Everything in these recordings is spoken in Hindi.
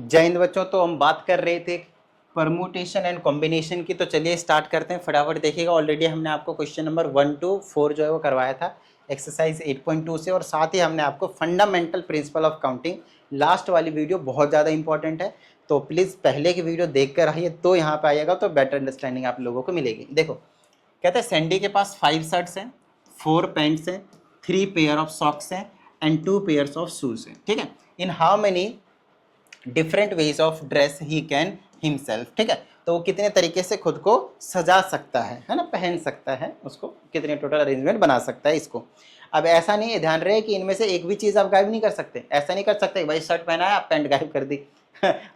जय हिंद बच्चों। तो हम बात कर रहे थे परमुटेशन एंड कॉम्बिनेशन की, तो चलिए स्टार्ट करते हैं। फटाफट देखिएगा, ऑलरेडी हमने आपको क्वेश्चन नंबर 1 to 4 जो है वो करवाया था एक्सरसाइज 8.2 से, और साथ ही हमने आपको fundamental principle of counting, last वाली वीडियो बहुत ज़्यादा इंपॉर्टेंट है, तो प्लीज़ पहले की वीडियो देख कर आइए, तो यहाँ पे आइएगा तो बेटर अंडरस्टैंडिंग आप लोगों को मिलेगी। देखो कहते हैं सैंडी के पास 5 शर्ट्स हैं, 4 पैंट्स हैं, 3 पेयर ऑफ सॉक्स हैं एंड 2 पेयर्स ऑफ शूज हैं। ठीक है, in how many different ways of dress he can himself. ठीक है, तो वो कितने तरीके से खुद को सजा सकता है ना, पहन सकता है, उसको कितने टोटल अरेंजमेंट बना सकता है इसको। अब ऐसा नहीं है, ध्यान रहे कि इनमें से एक भी चीज़ आप गायब नहीं कर सकते। ऐसा नहीं कर सकते भाई शर्ट पहना है आप पैंट गायब कर दी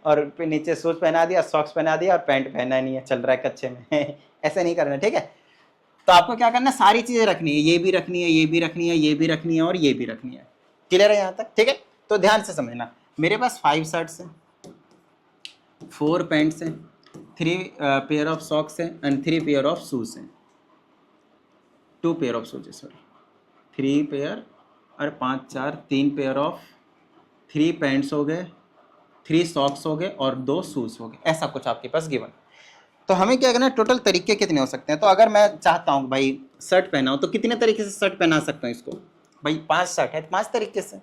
और नीचे शूज पहना दिया, सॉक्स पहना दिया और पैंट पहना नहीं है, चल रहा है कच्चे में ऐसा नहीं करना। ठीक है, तो आपको क्या करना है, सारी चीज़ें रखनी है, ये भी रखनी है, ये भी रखनी है, ये भी रखनी है और ये भी रखनी है। क्लियर है यहाँ तक? ठीक है, तो ध्यान से समझना। मेरे पास 5 शर्ट्स हैं, 4 पैंट्स हैं, 3 पेयर ऑफ सॉक्स हैं एंड 3 पेयर ऑफ शूज हैं, 2 pair of shoes, sorry 3 pair और 5 4 3 पेयर ऑफ 3 पैंट्स हो गए, 3 सॉक्स हो गए और 2 शूज हो गए। ऐसा कुछ आपके पास गिवन। तो हमें क्या करना है, टोटल तरीके कितने हो सकते हैं। तो अगर मैं चाहता हूँ भाई शर्ट पहनाऊँ तो कितने तरीके से शर्ट पहना सकता हूँ इसको। भाई 5 शर्ट है तो 5 तरीके से,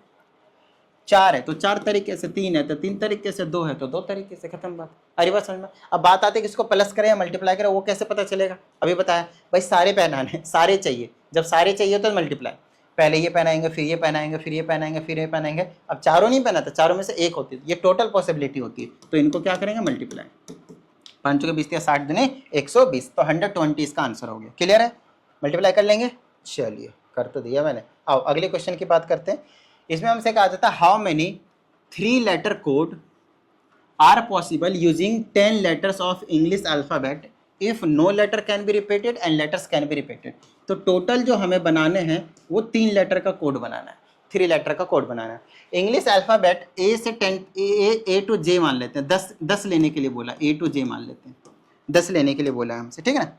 4 है तो 4 तरीके से, 3 है तो 3 तरीके से, 2 है तो 2 तरीके से, खत्म बात। अरे बात समझ में। अब बात आती है कि इसको प्लस करें या मल्टीप्लाई करें, वो कैसे पता चलेगा। अभी बताया भाई सारे पहनाने, सारे चाहिए। जब सारे चाहिए तो मल्टीप्लाई, पहले ये पहनाएंगे फिर ये पहनाएंगे फिर ये पहनाएंगे फिर ये पहनाएंगे। अब चारों नहीं पहना था, चारों में से एक होती है, ये टोटल पॉसिबिलिटी होती है, तो इनको क्या करेंगे मल्टीप्लाई। 5 के 20 या 60 दुने 120, तो 120 इसका आंसर हो गया। क्लियर है, मल्टीप्लाई कर लेंगे। चलिए कर तो दिया मैंने। आओ अगले क्वेश्चन की बात करते हैं। इसमें हमसे कहा जाता है how many 3 letter code are possible using 10 letters of English alphabet if no letter can be repeated and letters can be repeated. तो टोटल जो हमें बनाने हैं वो 3 लेटर का कोड बनाना है, 3 लेटर का कोड बनाना है। इंग्लिश अल्फाबेट ए से 10 ए टू जे मान लेते हैं, 10 लेने के लिए बोला, ए टू जे मान लेते हैं, 10 लेने के लिए बोला हमसे। ठीक है ना,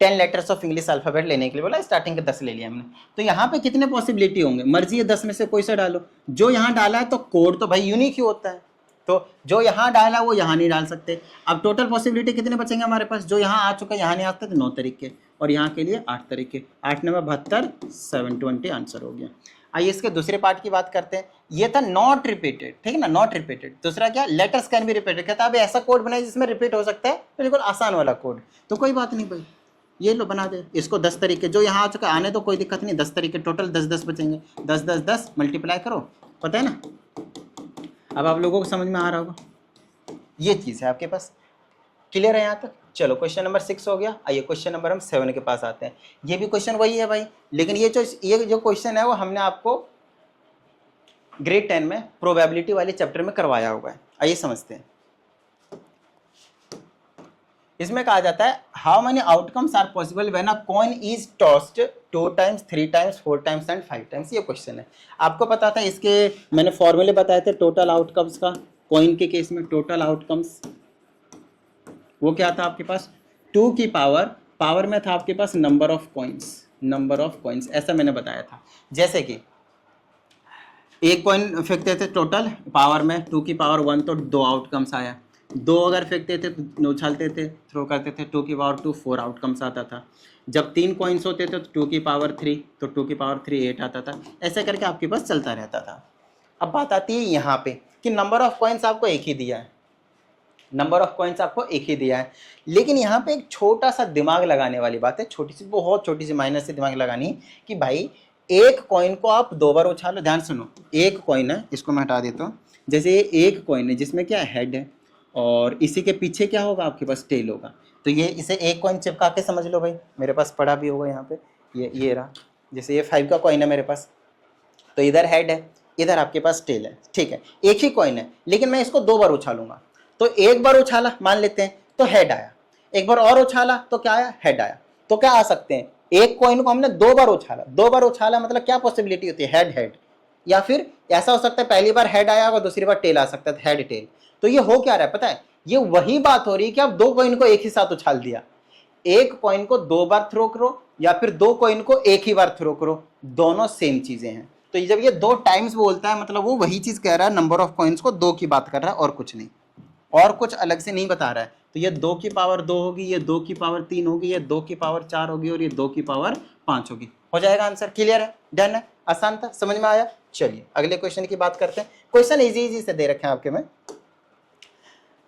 10 लेटर्स ऑफ इंग्लिश अल्फाबेट लेने के लिए बोला, स्टार्टिंग के 10 ले लिया हमने। तो यहाँ पे कितने पॉसिबिलिटी होंगे, मर्जी है 10 में से कोई सा डालो। जो यहाँ डाला है तो कोड तो भाई यूनिक ही होता है, तो जो यहाँ डाला वो यहाँ नहीं डाल सकते। अब टोटल पॉसिबिलिटी कितने बचेंगे हमारे पास, जो यहाँ आ चुका है यहाँ नहीं आता तो 9 तरीके, और यहाँ के लिए 8 तरीके, 8 9 72, 720 आंसर हो गया। आइए इसके दूसरे पार्ट की बात करते हैं। ये था नॉट रिपीटेड, ठीक है ना, नॉट रिपीटेड। दूसरा क्या, लेटर्स कैन बी रिपीटेड। कहता है ऐसा कोड बनाए जिसमें रिपीट हो सकता है, बिल्कुल आसान वाला कोड। तो कोई बात नहीं भाई, ये लो बना दे इसको 10 तरीके, जो यहाँ आ चुका आने तो कोई दिक्कत नहीं, 10 तरीके टोटल 10 बचेंगे, 10 10 10 मल्टीप्लाई करो, पता है ना। अब आप लोगों को समझ में आ रहा होगा, ये चीज़ है आपके पास। क्लियर है यहाँ तक? चलो क्वेश्चन नंबर 6 हो गया। आइए क्वेश्चन नंबर हम 7 के पास आते हैं। ये भी क्वेश्चन वही है भाई, लेकिन ये जो क्वेश्चन है वो हमने आपको ग्रेड 10 में प्रोबेबिलिटी वाले चैप्टर में करवाया हुआ है। आइए समझते हैं। इसमें कहा जाता है how many outcomes are possible when a coin is tossed 2 times 3 times 4 times and 5 times. ये क्वेश्चन है, आपको पता था, इसके मैंने फॉर्मूले बताए थे टोटल आउटकम्स का। कॉइन के केस में टोटल आउटकम्स वो क्या था आपके पास, 2 की पावर में था आपके पास नंबर ऑफ कॉइन्स, ऐसा मैंने बताया था। जैसे कि एक कॉइन फेंकते थे टोटल पावर में 2 की पावर 1 तो 2 आउटकम्स आया, 2 अगर फेंकते थे तो उछालते थे, थ्रो करते थे 2 की पावर 2 4 आउटकम्स आता था। जब 3 कॉइन्स होते थे तो 2 की पावर 3 तो 2 की पावर 3 8 आता था। ऐसे करके आपके पास चलता रहता था। अब बात आती है यहाँ पे कि नंबर ऑफ कॉइन्स आपको एक ही दिया है, नंबर ऑफ कॉइन्स आपको एक ही दिया है, लेकिन यहाँ पे एक छोटा सा दिमाग लगाने वाली बात है, छोटी सी, बहुत छोटी सी माइनस से दिमाग लगानी कि भाई एक कॉइन को आप 2 बार उछालो। ध्यान सुनो, एक कॉइन है, इसको मैं हटा देता हूँ। जैसे ये एक कॉइन है जिसमें क्या हेड है और इसी के पीछे क्या होगा आपके पास, टेल होगा। तो ये इसे एक कॉइन चिपका के समझ लो भाई, मेरे पास पड़ा भी होगा यहाँ पे, ये रहा। जैसे ये 5 का कॉइन है मेरे पास, तो इधर हेड है, इधर आपके पास टेल है। ठीक है, एक ही कॉइन है, लेकिन मैं इसको 2 बार उछालूंगा। तो एक बार उछाला मान लेते हैं तो हेड आया, एक बार और उछाला तो क्या आया, हेड आया। तो क्या आ सकते हैं, एक कॉइन को हमने 2 बार उछाला, 2 बार उछाला मतलब क्या पॉसिबिलिटी होती है, हेड हेड, या फिर ऐसा हो सकता है पहली बार हेड आया और दूसरी बार टेल आ सकता है, हेड टेल। तो ये हो क्या रहा है पता है, ये वही बात हो रही है कि आप 2 कॉइन को एक ही साथ उछाल दिया। एक कॉइन को 2 बार थ्रो करो या फिर 2 कॉइन को एक ही बार थ्रो करो, दोनों सेम चीजें हैं। तो तो जब ये 2 टाइम्स बोलता है मतलब वो वही चीज कह रहा है, नंबर ऑफ कॉइन्स को 2 की बात कर रहा है और कुछ नहीं, और कुछ अलग से नहीं बता रहा है। तो ये 2 की पावर 2 होगी, ये 2 की पावर 3 होगी, ये 2 की पावर 4 होगी और ये 2 की पावर 5 होगी। हो जाएगा आंसर। क्लियर है, डन है, आसान था, समझ में आया। चलिए अगले क्वेश्चन की बात करते हैं। क्वेश्चन इजी से दे रखे हैं आपके में।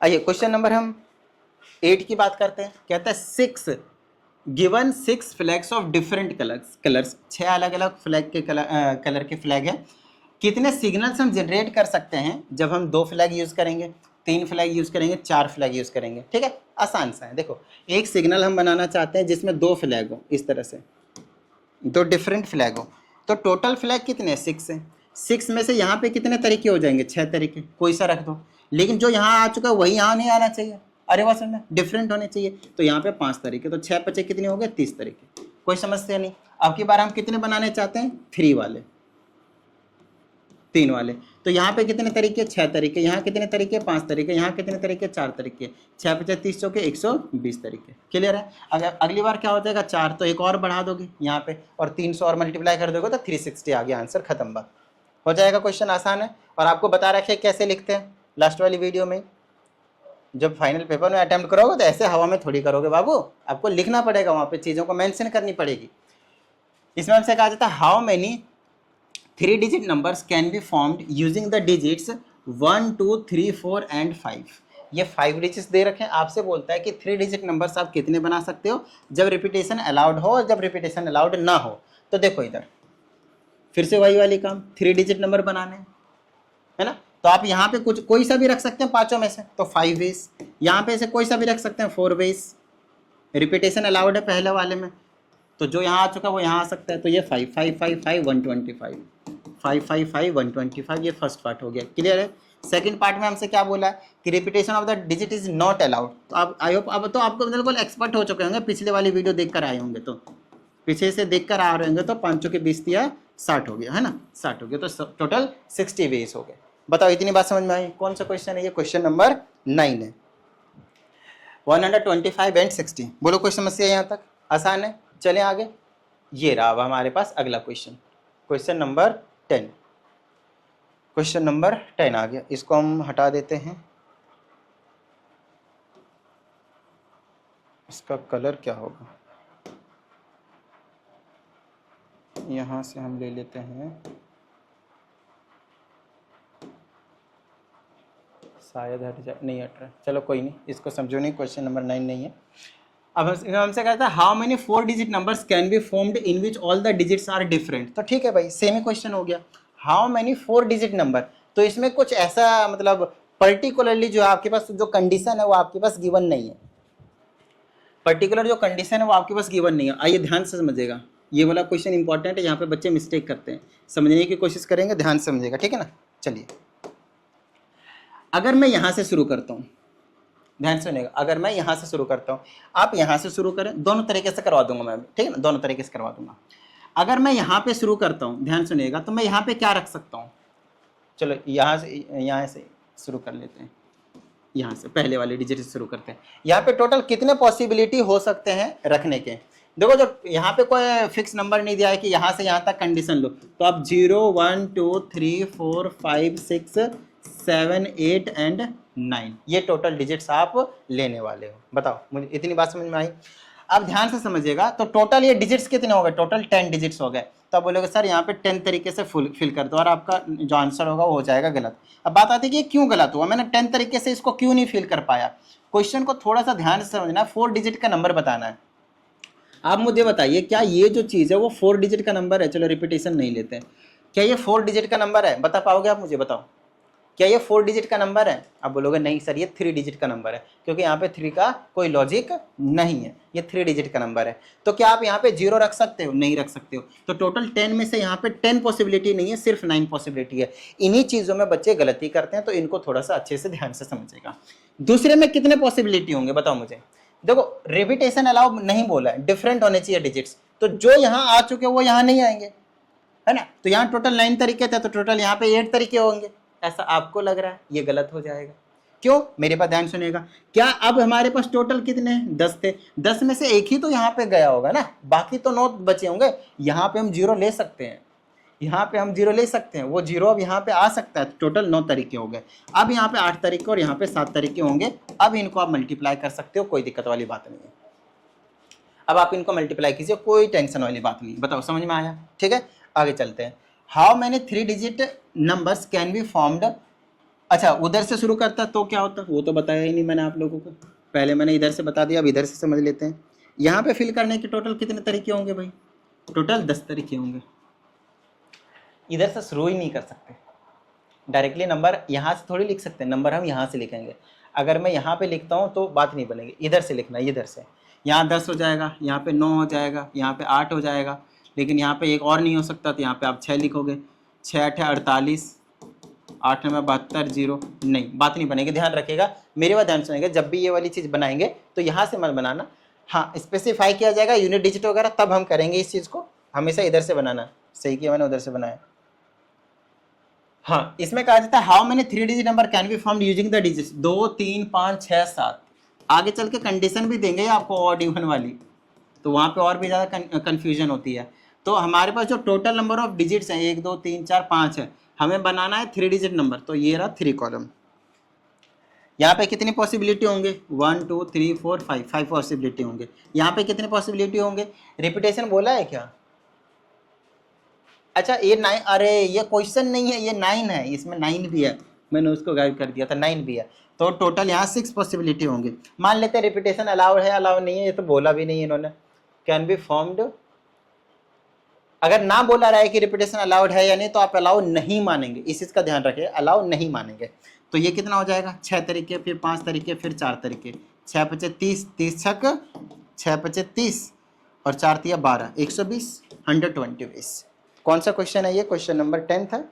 आइए क्वेश्चन नंबर हम 8 की बात करते हैं। कहता है 6 given 6 flags of different colours 6 अलग अलग फ्लैग के कलर के फ्लैग है। कितने सिग्नल्स हम जनरेट कर सकते हैं जब हम 2 फ्लैग यूज करेंगे, 3 फ्लैग यूज करेंगे, 4 फ्लैग यूज करेंगे। ठीक है, आसान सा है। देखो एक सिग्नल हम बनाना चाहते हैं जिसमें 2 फ्लैग हो, इस तरह से 2 डिफरेंट फ्लैग हो, तो टोटल फ्लैग कितने हैं? 6 है। 6 में से यहाँ पे कितने तरीके हो जाएंगे? 6 तरीके, कोई सा रख दो। लेकिन जो यहाँ आ चुका है वही यहाँ नहीं आना चाहिए, अरे वाह समझ, डिफरेंट होने चाहिए। तो यहाँ पे 5 तरीके, तो 6 बचे कितने हो गए? 30 तरीके। कोई समस्या नहीं। अब की बार हम कितने बनाने चाहते हैं? 3 वाले, 3 वाले। तो यहाँ पे कितने तरीके? 6 तरीके। यहाँ कितने तरीके? 5 तरीके। यहाँ कितने तरीके? 4 तरीके। 6 × 30 चौके 120 तरीके। क्लियर है। अगर अगली बार क्या हो जाएगा? 4, तो एक और बढ़ा दोगे यहाँ पे और 300 और मल्टीप्लाई कर दोगे तो 360 आ गया आंसर, खत्म बात। हो जाएगा। क्वेश्चन आसान है और आपको बता रखे कैसे लिखते हैं लास्ट वाली वीडियो में। जब फाइनल पेपर में अटेम्प्ट करोगे तो ऐसे हवा में थोड़ी करोगे बाबू, आपको लिखना पड़ेगा, वहाँ पे चीज़ों को मेंशन करनी पड़ेगी। इसमें हमसे कहा जाता है how many 3 digit numbers can be formed using the digits 1, 2, 3, 4 and 5। ये 5 डिजिट्स दे रखे हैं। आपसे बोलता है कि 3 डिजिट नंबर्स आप कितने बना सकते हो जब रिपीटेशन अलाउड हो और जब रिपीटेशन अलाउड ना हो। तो देखो इधर फिर से वही वाली काम, 3 डिजिट नंबर बनाने है ना। तो आप यहाँ पे कुछ कोई सा भी रख सकते हैं 5 में से, तो 5 वेज। यहाँ पे से कोई सा भी रख सकते हैं 4 वेज। रिपीटेशन अलाउड है पहले वाले में, तो जो यहाँ आ चुका वो यहाँ आ सकता है। तो ये 5, 5, 5, 5, 125, 5, 5, 5, 125, ये फर्स्ट पार्ट हो गया। क्लियर है। सेकंड पार्ट में हमसे क्या बोला है कि repetition of the digit is not allowed. तो आप आई होप अब तो आपको बिल्कुल एक्सपर्ट हो चुके होंगे, पिछले वाली वीडियो देखकर आए होंगे, तो पीछे से देखकर आ रहे होंगे। तो 5 के 20 दिया 60 हो गया है ना, 60 हो गया, तो टोटल 60 वेज हो गए। बताओ इतनी बात समझ में आई। कौन सा क्वेश्चन है ये? क्वेश्चन नंबर 9 है। 125 एंड 60। बोलो कोई समस्या यहाँ तक? आसान है। चलें आगे। ये रहा अब हमारे पास अगला question, question number 10। Question number 10 आ गया, इसको हम हटा देते हैं। इसका कलर क्या होगा? यहाँ से हम ले लेते हैं, शायद हट जाए, नहीं हट रहा, चलो कोई नहीं, इसको समझो नहीं। क्वेश्चन नंबर 9 नहीं है। अब हमसे कहता है how many 4 digit numbers can be formed in which all the digits are different. तो ठीक है भाई, सेम ही क्वेश्चन हो गया। हाउ मेनी 4 डिजिट नंबर, तो इसमें कुछ ऐसा मतलब पर्टिकुलरली जो आपके पास जो कंडीशन है वो आपके पास गिवन नहीं है। पर्टिकुलर जो कंडीशन है वो आपके पास गिवन नहीं है। आइए ध्यान से समझिएगा, ये वाला क्वेश्चन इंपॉर्टेंट है, यहाँ पे बच्चे मिस्टेक करते हैं, समझने की कोशिश करेंगे, ध्यान से समझिएगा, ठीक है ना। चलिए अगर मैं यहाँ से शुरू करता हूँ, ध्यान सुनिएगा, अगर मैं यहाँ से शुरू करता हूँ, आप यहाँ से शुरू करें, दोनों तरीके से करवा दूंगा मैं, ठीक है ना, दोनों तरीके से करवा दूंगा। अगर मैं यहाँ पे शुरू करता हूँ, ध्यान सुनिएगा, तो मैं यहाँ पे क्या रख सकता हूँ? चलो यहाँ से शुरू कर लेते हैं, यहाँ से पहले वाले डिजिट से शुरू करते हैं। यहाँ पे टोटल कितने पॉसिबिलिटी हो सकते हैं रखने के? देखो जो यहाँ पे कोई फिक्स नंबर नहीं दिया है कि यहाँ से यहाँ तक कंडीशन लो, तो आप 0, 1, 2, 3, 4, 5, 6, 7, 8 एंड 9 ये टोटल डिजिट्स आप लेने वाले हो। बताओ मुझे इतनी बात समझ में आई? अब ध्यान से समझिएगा, तो टोटल ये डिजिट्स कितने हो गए? टोटल 10 डिजिट्स हो गए। तो आप बोलोगे सर यहाँ पे 10 तरीके से फिल कर दो और आपका जो आंसर होगा वो हो जाएगा गलत। अब बात आती है कि क्यों गलत हुआ, मैंने 10 तरीके से इसको क्यों नहीं फिल कर पाया। क्वेश्चन को थोड़ा सा ध्यान से समझना, 4 डिजिट का नंबर बताना है। आप मुझे बताइए क्या ये जो चीज़ है वो 4 डिजिट का नंबर है? चलो रिपीटेशन नहीं लेते हैं, क्या ये 4 डिजिट का नंबर है? बता पाओगे आप? मुझे बताओ, क्या ये 4 डिजिट का नंबर है? आप बोलोगे नहीं सर ये 3 डिजिट का नंबर है, क्योंकि यहाँ पे 3 का कोई लॉजिक नहीं है, ये 3 डिजिट का नंबर है। तो क्या आप यहाँ पे 0 रख सकते हो? नहीं रख सकते हो। तो टोटल 10 में से यहाँ पे 10 पॉसिबिलिटी नहीं है, सिर्फ 9 पॉसिबिलिटी है। इन्हीं चीज़ों में बच्चे गलती करते हैं, तो इनको थोड़ा सा अच्छे से ध्यान से समझेगा। दूसरे में कितने पॉसिबिलिटी होंगे बताओ मुझे? देखो रिपीटेशन अलाउ नहीं बोला है, डिफरेंट होने चाहिए डिजिट्स, तो जो यहाँ आ चुके वो यहाँ नहीं आएंगे, है ना। तो यहाँ टोटल 9 तरीके थे, तो टोटल यहाँ पे 8 तरीके होंगे, ऐसा आपको लग रहा है, ये गलत हो जाएगा। क्यों? मेरे पास ध्यान सुनिएगा, क्या अब हमारे पास टोटल कितने हैं? 10 थे, 10 में से एक ही तो यहाँ पे गया होगा ना, बाकी तो 9 बचे होंगे। यहाँ पे हम 0 ले सकते हैं, यहाँ पे हम 0 ले सकते हैं, वो 0 अब यहाँ पे आ सकता है। टोटल 9 तरीके हो गए। अब यहाँ पे 8 तरीके और यहाँ पे 7 तरीके होंगे। अब इनको आप मल्टीप्लाई कर सकते हो, कोई दिक्कत वाली बात नहीं है। अब आप इनको मल्टीप्लाई कीजिए, कोई टेंशन वाली बात नहीं। बताओ समझ में आया? ठीक है, आगे चलते हैं। How many 3 digit numbers can be formed. अच्छा, उधर से शुरू करता तो क्या होता, वो तो बताया ही नहीं मैंने आप लोगों को। पहले मैंने इधर से बता दिया, अब इधर से समझ लेते हैं। यहाँ पे फिल करने के टोटल कितने तरीके होंगे भाई? टोटल 10 तरीके होंगे। इधर से शुरू ही नहीं कर सकते, डायरेक्टली नंबर यहाँ से थोड़ी लिख सकते हैं, नंबर हम यहाँ से लिखेंगे। अगर मैं यहाँ पे लिखता हूँ तो बात नहीं बनेगी, इधर से लिखना, इधर से। यहाँ 10 हो जाएगा, यहाँ पे 9 हो जाएगा, यहाँ पे 8 हो जाएगा, लेकिन यहाँ पे एक और नहीं हो सकता, तो यहाँ पे आप 6 लिखोगे। 6 8 48, 8 9 72, 0 नहीं, बात नहीं बनेगी। ध्यान रखिएगा, मेरे बात ध्यान सुनिएगा, जब भी ये वाली चीज़ बनाएंगे तो यहाँ से मत बनाना। हाँ, स्पेसिफाई किया जाएगा यूनिट डिजिट वगैरह, तब हम करेंगे इस चीज़ को। हमेशा इधर से बनाना। सही किया मैंने, उधर से बनाया। हाँ, इसमें कहा जाता है how many 3 digit number can be formed using the digits. 2 3 5 6 7। आगे चल के कंडीशन भी देंगे आपको ऑड इवन वाली, तो वहाँ पे और भी ज़्यादा कन्फ्यूजन होती है। तो हमारे पास जो टोटल नंबर ऑफ डिजिट्स हैं 1 2 3 4 5 है, हमें बनाना है 3 डिजिट नंबर, तो ये रहा 3 कॉलम। यहाँ पे कितनी पॉसिबिलिटी होंगे? 1 2 3 4 5 पॉसिबिलिटी होंगे। यहाँ पे कितने पॉसिबिलिटी होंगे? रिपीटेशन बोला है क्या? अच्छा, ये 9, अरे ये क्वेश्चन नहीं है, ये 9 है, इसमें 9 भी है, मैंने उसको गाइड कर दिया था, 9 भी है। तो टोटल यहाँ 6 पॉसिबिलिटी होंगी। मान लेते हैं रिपीटेशन अलाउड है, अलाउ नहीं है, ये तो बोला भी नहीं है इन्होंने। कैन बी फॉर्म्ड, अगर ना बोला रहा है कि रिपीटेशन अलाउड है या नहीं, तो आप अलाउ नहीं मानेंगे, इस चीज़ का ध्यान रखिए, अलाउ नहीं मानेंगे। तो ये कितना हो जाएगा? 6 तरीके, फिर 5 तरीके, फिर 4 तरीके। 6 5 30, 30 छक 6 5 30 और 4 तिया 12, 120, 120। कौन सा क्वेश्चन है ये? क्वेश्चन नंबर 10 था।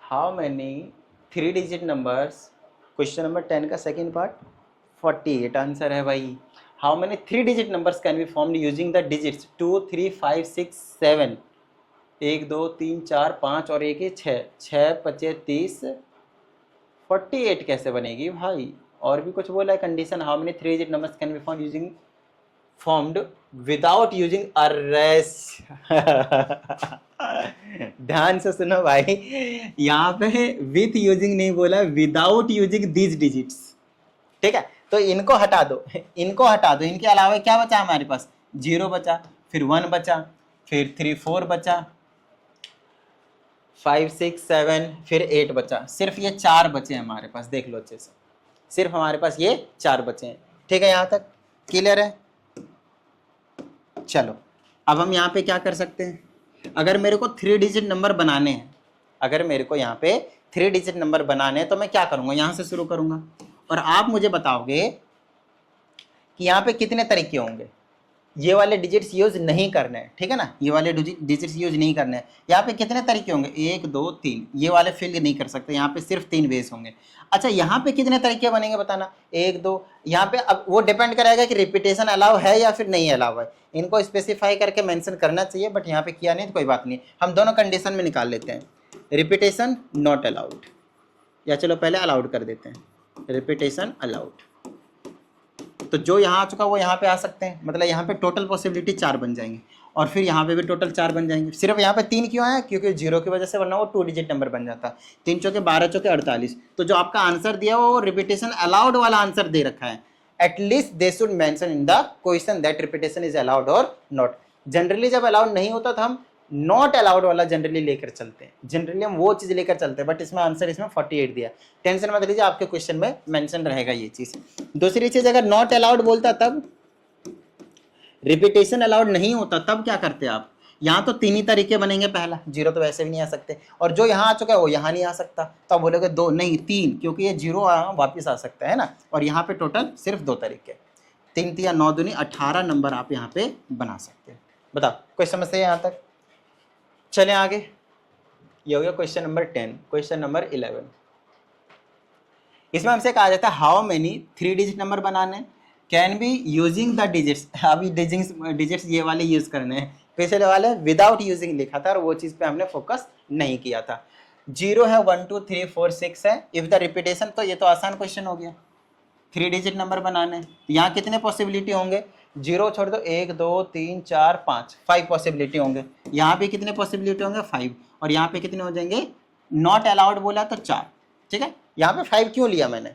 How many 3 digit numbers, question number 10 का सेकंड पार्ट, 48 आंसर है भाई। How many 3 digit numbers can be formed using the digits 2 3 5 6 7। 1 2 3 4 5 और 1 6, 6 5 30, 48 कैसे बनेगी भाई? और भी कुछ बोला है condition. How many 3 digit numbers can be formed without using Ares. ध्यान से सुनो भाई, यहाँ पे विथ यूजिंग नहीं बोला, विदाउट यूजिंग दीज डिजिट्स। ठीक है, तो इनको हटा दो, इनको हटा दो। इनके अलावा क्या बचा हमारे पास? 0 बचा, फिर 1 बचा, फिर 3 4 बचा, 5 6 7, फिर 8 बचा। सिर्फ ये 4 बचे हैं हमारे पास, देख लो अच्छे से, सिर्फ हमारे पास ये 4 बचे हैं। ठीक है, यहाँ तक क्लियर है? चलो, अब हम यहाँ पे क्या कर सकते हैं? अगर मेरे को 3 डिजिट नंबर बनाने हैं, अगर मेरे को यहाँ पे 3 डिजिट नंबर बनाने हैं, तो मैं क्या करूँगा? यहाँ से शुरू करूँगा, और आप मुझे बताओगे कि यहाँ पे कितने तरीके होंगे। ये वाले डिजिट्स यूज नहीं करने हैं, ठीक है ना, ये वाले डिजिट्स यूज नहीं करने हैं। यहाँ पे कितने तरीके होंगे? 1 2 3, ये वाले फिल नहीं कर सकते, यहाँ पे सिर्फ 3 वेज होंगे। अच्छा, यहाँ पे कितने तरीके बनेंगे बताना? 1 2, यहाँ पे अब वो डिपेंड करेगा कि रिपीटेशन अलाउ है या फिर नहीं अलाउ है। इनको स्पेसिफाई करके मेंशन करना चाहिए, बट यहाँ पे किया नहीं तो कोई बात नहीं, हम दोनों कंडीशन में निकाल लेते हैं। रिपीटेशन नॉट अलाउड, या चलो पहले अलाउड कर देते हैं, रिपीटेशन अलाउड। तो जो यहाँ आ चुका वो यहाँ पे आ सकते हैं, मतलब यहाँ पे टोटल पॉसिबिलिटी 4 बन जाएंगे, और फिर यहाँ पे भी टोटल 4 बन जाएंगे। सिर्फ यहाँ पे 3 क्यों आया? क्योंकि 0 की वजह से, वरना वो 2 डिजिट नंबर बन जाता। 3 चौके 12 चौके 48। तो जो आपका आंसर दिया वो रिपीटेशन अलाउड वाला आंसर दे रखा है। At least they should mention in the question that repetition is allowed और नॉट। जनरली जब अलाउड नहीं होता तो हम नॉट अलाउड वाला जनरली लेकर चलते हैं, जनरली हम वो चीज़ लेकर चलते हैं, बट इसमें आंसर इसमें 48 दिया। टेंशन मत लीजिए, आपके क्वेश्चन में मेंशन रहेगा ये चीज़। दूसरी चीज़, अगर नॉट अलाउड बोलता तब, रिपीटेशन अलाउड नहीं होता तब क्या करते आप? यहाँ तो 3 ही तरीके बनेंगे। पहला 0 तो वैसे भी नहीं आ सकते, और जो यहाँ आ चुका है वो यहाँ नहीं आ सकता, तो आप बोलोगे 2 नहीं 3, क्योंकि ये 0 वापिस आ सकता है ना। और यहाँ पे टोटल सिर्फ 2 तरीके, 3 3 9 दूनी 18 नंबर आप यहाँ पे बना सकते हैं। बताओ, कोई समस्या है यहाँ तक? चलें आगे, ये हो गया क्वेश्चन नंबर 10। क्वेश्चन नंबर 11, इसमें हमसे कहा जाता है हाउ मेनी 3 डिजिट नंबर बनाने can be using the digits. अभी डिजिट्स ये वाले यूज करने हैं, पिछले वाले विदाउट यूजिंग लिखा था, और वो चीज़ पे हमने फोकस नहीं किया था। 0 है, 1 2 3 4 6 है। इफ द रिपीटेशन, तो ये तो आसान क्वेश्चन हो गया, 3 डिजिट नंबर बनाने। यहाँ कितने पॉसिबिलिटी होंगे? जीरो छोड़ दो, 1 2 3 4 5, 5 पॉसिबिलिटी होंगे। यहाँ पे कितने पॉसिबिलिटी होंगे? 5। और यहाँ पे कितने हो जाएंगे? नॉट अलाउड बोला तो 4। ठीक है, यहाँ पे 5 क्यों लिया मैंने?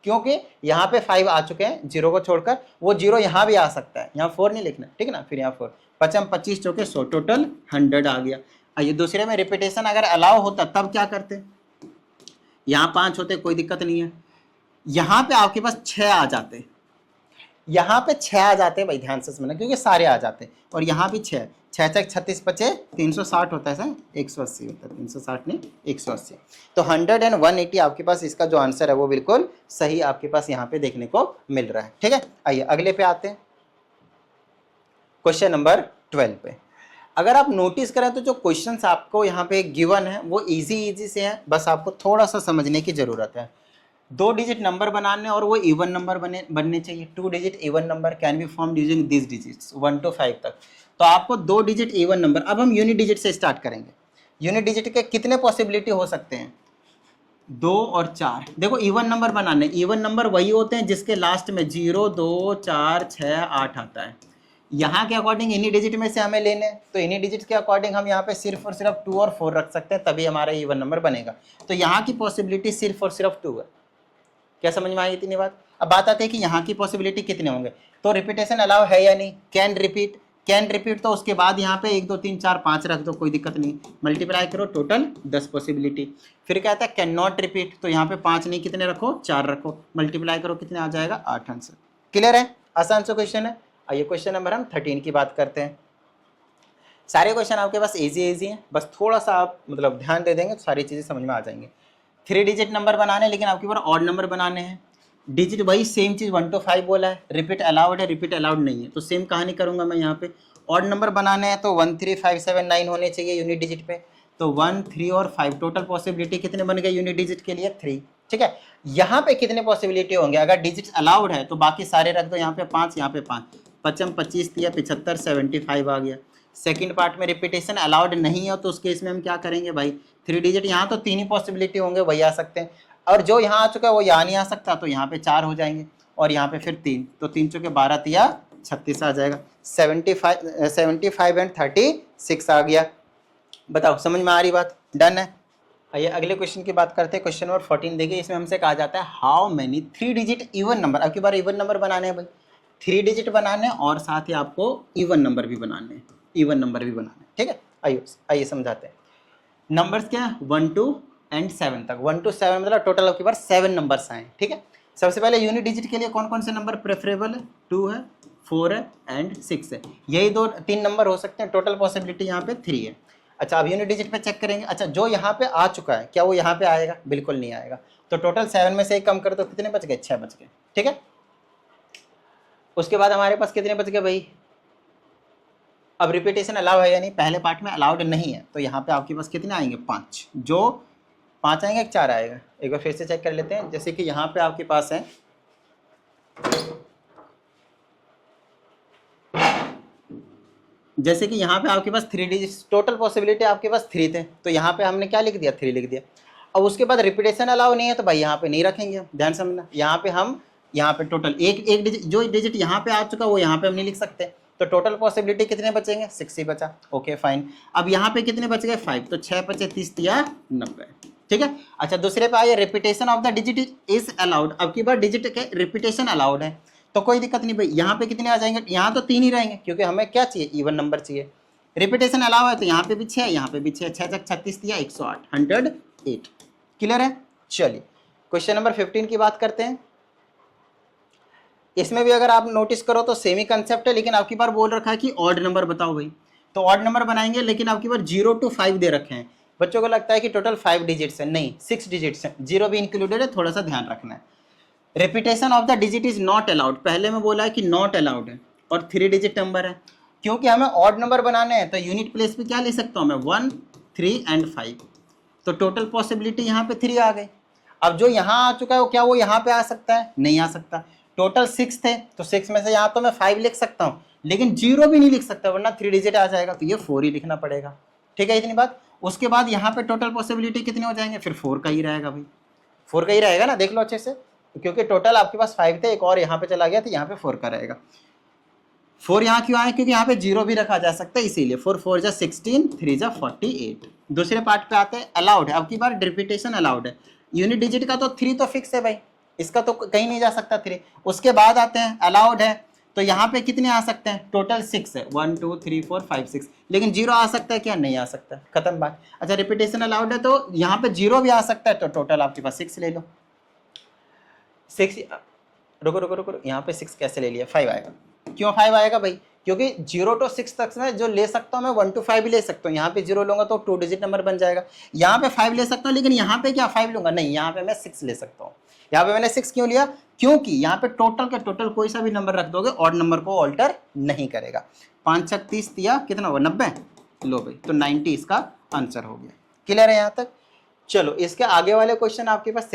क्योंकि यहाँ पे 5 आ चुके हैं जीरो को छोड़कर, वो जीरो यहाँ भी आ सकता है, यहाँ 4 नहीं लिखना, ठीक है ना। फिर यहाँ 4, 5 25 चौके 100, टोटल 100 आ गया। आइए दूसरे में रिपीटेशन अगर अलाउ होता तब क्या करते? यहाँ 5 होते, कोई दिक्कत नहीं है। यहाँ पे आपके पास 6 आ जाते, यहाँ पे 6 आ जाते भाई, ध्यान से समझना, क्योंकि सारे आ जाते। और यहाँ भी 6, 6 6 36 बचे 360 होता है सर, 180 होता है, 360 नहीं 180। तो 100 एंड 180 आपके पास इसका जो आंसर है वो बिल्कुल सही आपके पास यहाँ पे देखने को मिल रहा है। ठीक है, आइए अगले पे आते हैं, क्वेश्चन नंबर 12 पे। अगर आप नोटिस करें तो जो क्वेश्चंस आपको यहाँ पे गिवन है वो इजी से हैं, बस आपको थोड़ा सा समझने की जरूरत है। 2 डिजिट नंबर बनाने और वो इवन नंबर बनने चाहिए। 2 digit even number can be formed using this digits 1 to 5 तक। तो आपको 2 डिजिट इवन नंबर, अब हम यूनिट डिजिट से स्टार्ट करेंगे। यूनिट डिजिट के कितने पॉसिबिलिटी हो सकते हैं? 2 और 4। देखो इवन नंबर बनाने, इवन नंबर वही होते हैं जिसके लास्ट में 0 2 4 6 8 आता है। यहाँ के अकॉर्डिंग इन्हीं डिजिट में से हमें लेने हैं, तो इन्हीं डिजिट के अकॉर्डिंग हम यहाँ पे सिर्फ और सिर्फ 2 और 4 रख सकते हैं, तभी हमारा इवन नंबर बनेगा। तो यहाँ की पॉसिबिलिटी सिर्फ और सिर्फ 2 है। क्या समझ में आई इतनी बात? अब बात आती है कि यहाँ की पॉसिबिलिटी कितने होंगे। तो रिपीटेशन अलाउ है या नहीं? कैन रिपीट, तो उसके बाद यहाँ पे 1 2 3 4 5 रख दो, कोई दिक्कत नहीं। मल्टीप्लाई करो, टोटल 10 पॉसिबिलिटी। फिर कहता है कैन नॉट रिपीट, तो यहाँ पे 5 नहीं, कितने रखो? 4 रखो। मल्टीप्लाई करो, कितने आ जाएगा? 8 आंसर। क्लियर है? आसान सा क्वेश्चन है। आइए क्वेश्चन नंबर हम 13 की बात करते हैं। सारे क्वेश्चन आपके पास इजी हैं, बस थोड़ा सा आप मतलब ध्यान दे देंगे तो सारी चीज़ें समझ में आ जाएंगी। 3 डिजिट नंबर बनाने, लेकिन आपके ऊपर ऑड नंबर बनाने हैं। डिजिट वही सेम चीज़ 1 to 5 बोला है, रिपीट अलाउड है, रिपीट अलाउड नहीं है, तो सेम कहानी करूंगा मैं यहाँ पे। ऑड नंबर बनाने हैं तो 1 3 5 7 9 होने चाहिए यूनिट डिजिट पे, तो 1 3 और 5 टोटल पॉसिबिलिटी कितने बन गए यूनिट डिजिट के लिए? 3। ठीक है, यहाँ पे कितने पॉसिबिलिटी होंगे? अगर डिजिट अलाउड है तो बाकी सारे रख दो, यहाँ पे 5, यहाँ पे 5, 5 25 दिया, 75 75 आ गया। सेकंड पार्ट में रिपीटेशन अलाउड नहीं है तो उस केस में हम क्या करेंगे भाई? 3 डिजिट, यहाँ तो 3 ही पॉसिबिलिटी होंगे, वही आ सकते हैं। और जो यहाँ आ चुका है वो यहाँ नहीं आ सकता, तो यहाँ पे 4 हो जाएंगे, और यहाँ पे फिर 3, तो 3 चौके 12 तिया 36 आ जाएगा। 75 एंड 36 आ गया। बताओ समझ में आ रही बात? डन है। आइए अगले क्वेश्चन की बात करते हैं। क्वेश्चन नंबर 14 देखिए, इसमें हमसे कहा जाता है how many 3 digit even number. अब की बार इवन नंबर बनाने हैं भाई, 3 डिजिट बनाने और साथ ही आपको इवन नंबर भी बनाने हैं, ठीक है। आइए समझाते हैं। नंबर्स क्या है? 1 to 7 तक, 1 to 7 मतलब टोटल आपके पास 7 नंबर्स आए। ठीक है, सबसे पहले यूनिट डिजिट के लिए कौन कौन से नंबर प्रेफरेबल है? 2 है, 4 है एंड 6 है। यही 3 नंबर हो सकते हैं। टोटल पॉसिबिलिटी यहाँ पे 3 है। अच्छा, अब यूनिट डिजिट पे चेक करेंगे। अच्छा, जो यहाँ पे आ चुका है क्या वो यहाँ पे आएगा? बिल्कुल नहीं आएगा। तो टोटल 7 में से एक कम कर दो, कितने बच गए? 6 बच गए। ठीक है, उसके बाद हमारे पास कितने बच गए भाई? अब रिपीटेशन अलाउ है या नहीं? पहले पार्ट में अलाउड नहीं है, तो यहाँ पे आपके पास कितने आएंगे? 5। जो 5 आएंगे, 4 आएगा। एक बार फिर से चेक कर लेते हैं। जैसे कि यहाँ पे आपके पास है, जैसे कि यहाँ पे आपके पास 3 डिजिट, टोटल पॉसिबिलिटी आपके पास 3 थे, तो यहाँ पे हमने क्या लिख दिया? 3 लिख दिया। अब उसके बाद रिपीटेशन अलाउ नहीं है तो भाई यहाँ पे नहीं रखेंगे। ध्यान समझना, यहाँ पे टोटल एक डिजिट, जो डिजिट यहाँ पे आ चुका वो यहाँ पे हम नहीं लिख सकते, तो टोटल पॉसिबिलिटी कितने बचेंगे? 6 ही बचा। Okay fine. अब यहाँ पे कितने बच गए? 5, तो 6 5 30 या 90। ठीक है। अच्छा, दूसरे पे आइए, repetition of the digit is allowed. अब की बार डिजिट के रिपीटेशन अलाउड है तो कोई दिक्कत नहीं भाई। यहाँ पे कितने आ जाएंगे? यहाँ तो 3 ही रहेंगे, क्योंकि हमें क्या चाहिए? इवन नंबर चाहिए। रिपीटेशन अलाउ है तो यहाँ पे भी 6, यहाँ पे भी 6, 6 36 या 108, 108। क्लियर है? चलिए क्वेश्चन नंबर 15 की बात करते हैं। इसमें भी अगर आप नोटिस करो तो सेम ही कंसेप्ट है, लेकिन आपकी बार बोल रखा है कि ऑड नंबर बताओ भाई। तो ऑड नंबर बनाएंगे, लेकिन आपकी बार 0 to 5 दे रखे हैं। बच्चों को लगता है कि टोटल 5 डिजिट्स है, नहीं 6 डिजिट्स है, 0 भी इंक्लूडेड है, थोड़ा सा ध्यान रखना है। Repetition of the digit is not allowed, पहले में बोला है कि नॉट अलाउड है, और 3 डिजिट नंबर है। क्योंकि हमें ऑड नंबर बनाने हैं तो यूनिट प्लेस पे क्या ले सकता हूँ मैं? 1 3 एंड 5, तो टोटल पॉसिबिलिटी यहाँ पे 3 आ गई। अब जो यहाँ आ चुका है वो क्या वो यहाँ पे आ सकता है? नहीं आ सकता। टोटल 6 थे, तो 6 में से यहाँ तो मैं 5 लिख सकता हूँ, लेकिन 0 भी नहीं लिख सकता, वरना 3 डिजिट आ जाएगा, तो ये 4 ही लिखना पड़ेगा। ठीक है, इतनी बात। उसके बाद यहाँ पे टोटल पॉसिबिलिटी कितने हो जाएंगे? फिर 4 का ही रहेगा भाई, 4 का ही रहेगा ना, देख लो अच्छे से, क्योंकि टोटल आपके पास 5 थे, एक और यहाँ पे चला गया तो यहाँ पे 4 का रहेगा। 4 यहाँ क्यों आए, क्योंकि यहाँ पे 0 भी रखा जा सकता है इसीलिए। 4 4 जा 16, 3 जा 48। दूसरे पार्ट पे आते हैं, अलाउड है, अब की बार रिपीटेशन अलाउड है। यूनिट डिजिट का तो 3 तो फिक्स है भाई, इसका तो कहीं नहीं जा सकता 3। उसके बाद आते हैं अलाउड है, तो यहाँ पे कितने आ सकते हैं, टोटल 6 है, 1 2 3 4 5 6, लेकिन 0 आ सकता है क्या, नहीं आ सकता, खत्म बात। अच्छा रिपीटेशन अलाउड है तो यहाँ पे 0 भी आ सकता है, तो टोटल आपके पास 6 ले लो। 6 रुको रुको रुको, यहाँ पे 6 कैसे ले लिया, 5 आएगा। क्यों 5 आएगा भाई, क्योंकि 0 to 6 तक में जो ले सकता हूँ मैं 1 to 5 भी ले सकता हूँ। यहाँ पे 0 लूंगा तो 2 डिजिट नंबर बन जाएगा। यहाँ पे 5 ले सकता हूँ, लेकिन यहाँ पे क्या 5 लूंगा, नहीं, यहाँ पे मैं 6 ले सकता हूँ। यहाँ पे मैंने 6 क्यों लिया, क्योंकि यहाँ पे टोटल का टोटल कोई सा भी नंबर रख दोगे ऑड नंबर को ऑल्टर नहीं करेगा। 5 6 30 दिया, कितना हुआ 90, लो भाई, तो 90 इसका आंसर हो गया। क्लियर है यहाँ तक। चलो इसके आगे वाले क्वेश्चन आपके पास